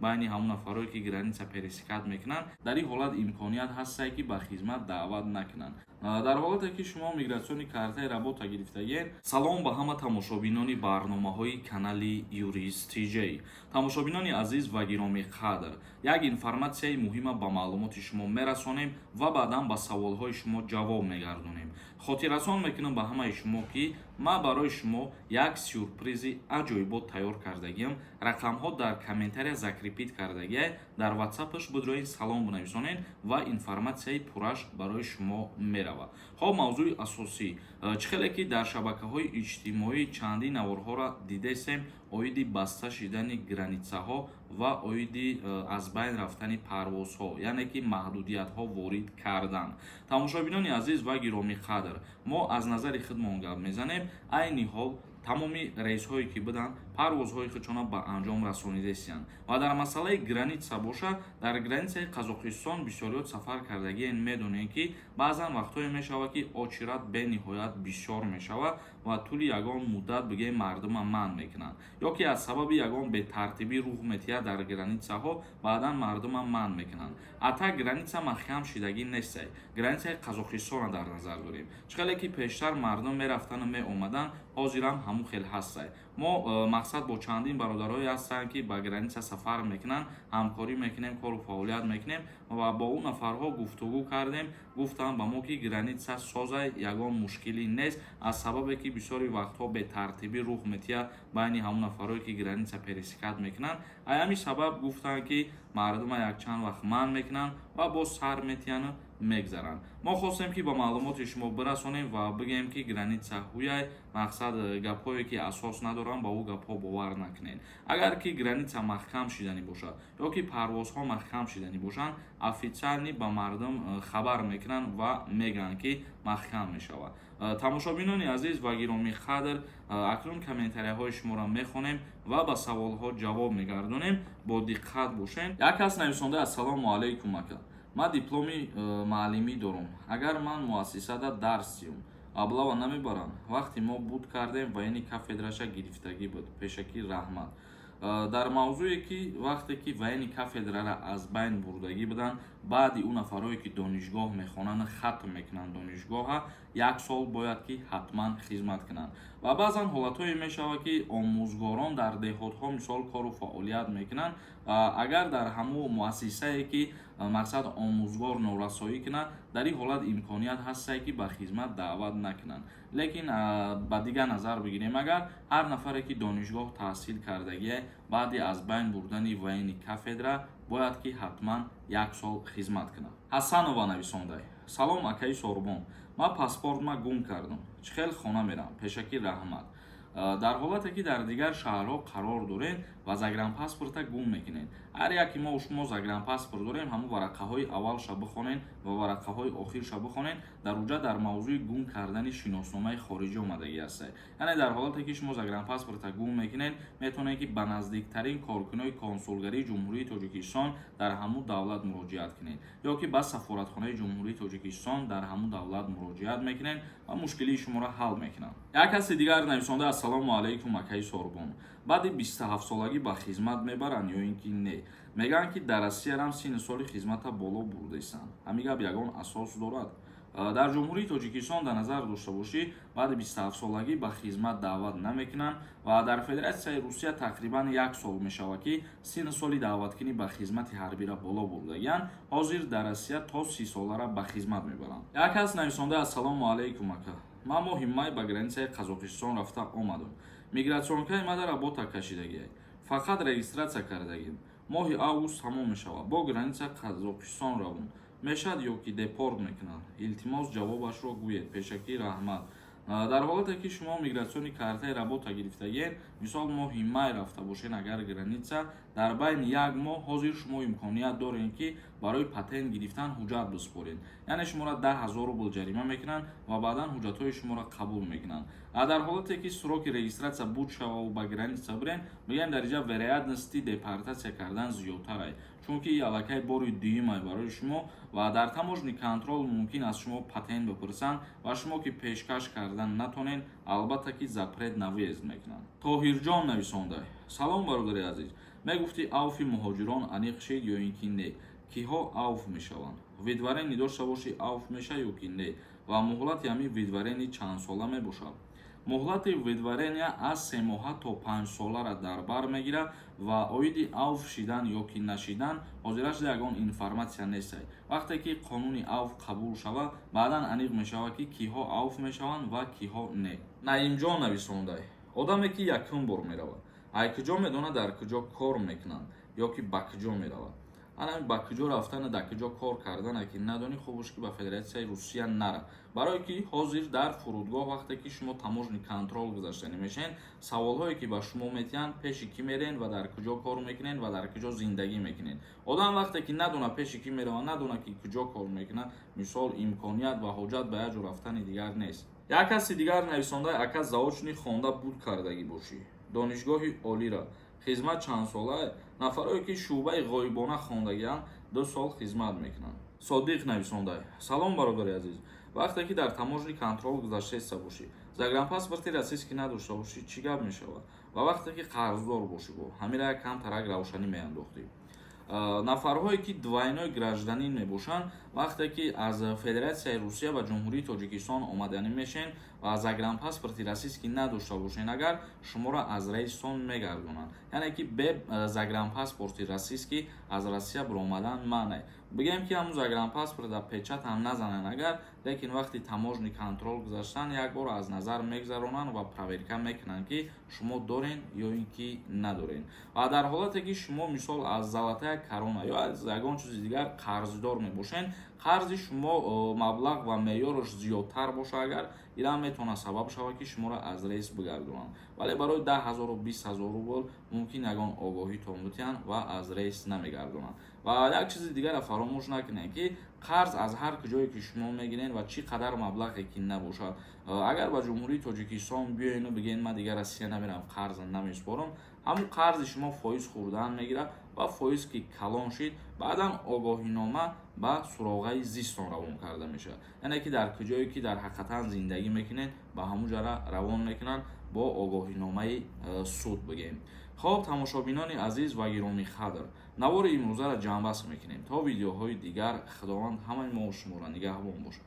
байни ҳамон нафарое ки граница пересекат мекунанд дар ин ҳолат имконият ҳастае ки ба хизмат даъват накунанд. дар ҳолате ки шумо мигратсиони картаи работа гирифтагиед, салом ба ҳама тамошобинони барномаҳои канали Юрист TJ. Тамошобинони азиз ва гиромии қадр, як информатсияи муҳима ба маълумоти шумо мерасонем ва баъдан ба саволҳои шумо ҷавоб мегардонем. Хотиррасон мекунам ба ҳамаи шумо ки ман барои шумо як сюрпризи аҷоибот тайёр кардагиам. Рақамҳо дар комментария закрипид кардагиай, дар ватсапаш бидроин салом бинависонед ва информатсияи пурраш барои шумо меравад. Хоб, мавзӯи асосӣ чӣ хеле ки дар шабакаҳои иҷтимоӣ чандин наворҳоро дидесем оиди баста шидани границаҳо ва оиди аз байн рафтани парвозҳо, яъне ки маҳдудиятҳо ворид кардан. Тамошобинони азиз ва гиромии қадр, мо аз назари худмон гап мезанем. Айни ҳол тамоми рейсҳое ки буданд парвозҳои худшона ба анҷом расонидесиянд ва дар масъалаи граница бошад, дар границаи Қазоқистон бисёриёт сафар кардагиен медонем ки баъзан вақтҳое мешавад ки очират бениҳоят бисёр мешавад ва тӯли ягон муддат бигем мардума манъ мекунанд, ё ки аз сабаби ягон бетартибӣ рух метиҳад дар границаҳо баъдан мардума манъ мекунанд. Атак граница маҳкам шидагӣ нестай, границаи Қазоқистонро дар назар дорем. Чӣ хеле ки пештар мардум мерафтану меомаданд, ҳозирам ҳамун хел ҳастай. Мо мақсад бо чандин бародарҳое ҳастанд ки ба граница сафар мекунанд, ҳамкорӣ мекунем, кору фаъолият мекунем ва бо он нафарҳо гуфтугӯ кардем. Гуфтанд ба мо ки граница созай ягон мушкилӣ нест, аз сабабе ки бисёри вақтҳо бетартибӣ рух метиҳад байни ҳамон нафарое ки граница пересекат мекунанд. Аз ҳамин сабаб гуфтанд ки мардума якчанд вақт манъ мекунанд ва боз сар метиҳану мегзаранд. Мо хостем ки ба маълумоти шумо бирасонем ва бигем ки граница ҳуяй, мақсад гапҳое ки асос надоранд ба ӯ гапҳо бовар накунед. Агар ки граница маҳкам шиданӣ бошад ё ки парвозҳо маҳкам шиданӣ бошанд, офитсиални ба мардум хабар мекунанд ва мегӯянд ки маҳкам мешавад. Тамошобинони азиз ва гиромии қадр, акнун комментарияҳои шуморо мехонем ва ба саволҳо ҷавоб мегардонем. Бо диққат бошед. Як кас нависонда: ассалому алайкум ака, ман дипломи маълимӣ дорам. Агар ман муассисада дарс диҳам, аблава намебаранд? Вақти мо буд кардем ва яъни кафедраша гирифтагӣ буд. Пешакӣ раҳмат. Дар мавзӯе ки вақте ки вайни кафедрара аз байн бурдагӣ буданд, баъди он нафарое ки донишгоҳ мехонанд, хатм мекунанд донишгоҳа, 1 сол бояд ки ҳатман хизмат кунанд. Ва баъзан ҳолатҳое мешавад ки омӯзгорон дар деҳотҳо мисол кору фаъолият мекунанд. Агар дар ҳамун муассисае ки мақсад омӯзгор норасоӣ кунад, дар ин ҳолат имконият ҳастае ки ба хизмат даъват накунанд. Лекин ба дигар назар бигирем, агар ҳар нафаре ки донишгоҳ таҳсил кардагиае баъди аз байн бурдани вайни кафедра бояд ки ҳатман 1 сол хизмат кунад. Ҳасанова нависондай: салом акаи Сорбон, ман паспортма гум кардам, чӣ хел хона мерам? Пешакӣ раҳмат. Дар ҳолате ки дар дигар шаҳрҳо қарор доред ва загранпаспорта гум мекунед, ҳар яки мо шумо загранпаспорт дорем, ҳамун варақаҳои аввалша бихонед ва варақаҳои охирша бихонед. Дар уҷа дар мавзӯи гум кардани шиносномаи хориҷӣ омадагӣ ҳастед. Яъне дар ҳолате ки шумо загранпаспорта гум мекунед, метавонед ки ба наздиктарин коркунои консулгарии ҷумҳурии Тоҷикистон дар ҳамун давлат муроҷиат кунед, ё ки ба сафоратхонаи ҷумҳурии Тоҷикистон дар ҳамун давлат муроҷиат мекунед ва мушкилии шуморо ҳал мекунанд. Як каси дигар нависонда: ассалому алайкум акаи Сорбон, баъди 27-солагӣ ба хизмат мебаранд ё ин ки не? Мегӯянд ки дар Россиярам синни соли хизмата боло бурдаистанд. Ҳамин гап ягон асос дорад? Дар ҷумҳурии Тоҷикистон дар назар дошта бошӣ, баъди 27-солагӣ ба хизмат даъват намекунанд ва дар Федератсияи Русия тақрибан 1 сол мешавад ки синни соли даъваткунӣ ба хизмати ҳарбира боло бурдагиянд. Ҳозир дар Россия то 30 солара ба хизмат мебаранд. Як кас нависонда: ассалому алайкум ака, ман моҳи май ба границаи Қазоқистон рафта омадам. Мигратсионкаи ма дар работа кашидагиай, фақат регистратсия кардагим. Моҳи август тамом мешавад, бо границаи Қазоқистон равам, мешавад ё ки депорт мекунанд? Илтимос ҷавобашро гӯед. Пешакӣ раҳмат. Дар ҳолате ки шумо мигратсиони картаи работа гирифтагиед, мисол моҳи май рафта бошед агар граница, дар байни 1 моҳ ҳозир шумо имконият доред ки барои патент гирифтан ҳуҷҷат биспоред. Яъне шуморо 10,000 рубл ҷарима мекунанд ва баъдан ҳуҷҷатҳои шуморо қабул мекунанд. Дар ҳолате ки сроки регистратсия буд шава ва ба граница бирен, мегӯям дар инҷа вероятности депортатсия кардан зиёдтар аст, чунки аллакай бори дуюмай барои шумо ва дар таможни контрол мумкин аст шумо патент бипурсанд ва шумо ки пешкаш кардан натонед, албатта ки запрет на въезд мекунанд. Тоҳирҷон нависондай: салом бародари азиз, мегуфти авфи муҳоҷирон аниқ шид ё ин ки не, киҳо авф мешаванд, видварени дошта бошӣ авф меша ё ки не ва муҳлати ҳамин видварени чандсола мебошад. муҳлати видварения аз 3 моҳа то 5 солара дар бар мегирад ва оиди авф шидан ё ки нашидан ҳозира шуда ягон информатсия нестай. вақте ки қонуни авф қабул шавад, баъдан аниқ мешавад ки киҳо авф мешаванд ва киҳо не. наимҷон нависондай: одаме ки якум бор меравад, ай куҷо медонад дар куҷо кор мекунанд ё ки ба куҷо меравад. ана ба куҷо рафтана дар куҷо кор кардана ки надонӣ хубаш ки ба Федератсияи Русия нара, барое ки ҳозир дар фурудгоҳ вақте ки шумо таможни контрол гузаштанӣ мешавед, саволҳое ки ба шумо метиҳанд пеши кӣ мерен ва дар куҷо кор мекунед ва дар куҷо зиндагӣ мекунед. одам вақте ки надона пеши кӣ меравад, надона ки куҷо кор мекунад, мисол имконият ва ҳоҷат ба як ҷо рафтани дигар нест. як каси дигар нависонда ака заочни хонда буд кардагӣ бошӣ, донишгоҳи олира хизмат чанд сола, нафарое ки шӯъбаи ғоибона хондагианд 2 сол хизмат мекунанд. Содиқ нависондай: салом бародари азиз, вақте ки дар таможни контрол гузаштаиста бошӣ, загранпаспорти российский надошта бошӣ, чӣ гап мешавад? ва вақте ки қарздор бошӣ, бо ҳамира як кам тарак равшанӣ меандохтӣ. нафарҳое ки двойной гражданин мебошанд, вақте ки аз Федератсияи Русия ва ҷумҳурии Тоҷикистон омаданӣ мешавед ва загранпаспорти российский надошта бошед, агар шуморо аз рейстон мегардонанд, яъне ки бе загранпаспорти российский аз Россия биромадан маъне. бигем ки ҳамун загранпаспорта печат ҳам назананд агар, лекин вақти таможни контрол гузаштан як бор аз назар мегзаронанд ва проверка мекунанд ки шумо дорен ё ин ки надорен. ва дар ҳолате ки шумо мисол аз залатая корона ё аз ягон чизи дигар қарздор мебошед, қарзи шумо маблағ ва меъёраш зиёдтар боша, агар ин метавонад сабаб шавад ки шуморо аз рейс бигардонанд, вале барои 10,000 20,000 рубл мумкин ягон огоҳитон бутиҳанд ва аз рейс намегардонанд. ва як чизи дигарро фаромӯш накунед ки қарз аз ҳар куҷое ки шумо мегиред ва чӣ қадар маблағе ки набошад, агар ба ҷумҳурии Тоҷикистон биёину бигӯед ман дигар Россия намерам, қарз намеспорам, ҳамун қарзи шумо фоиз хӯрдан мегирад ва фоиз ки калон шид, баъдан огоҳинома ба суроғаи зистон равон карда мешавад, яъне ки дар куҷое ки дар ҳақиқатан зиндагӣ мекунед ба ҳамун ҷара равон мекунанд бо огоҳиномаи суд бигем. хоб тамошобинони азиз ва гиромии қадр, навори имрӯзаро ҷамъбаст мекунем. То видеоҳои дигар, худованд ҳамаи мо шуморо нигаҳбон бошад.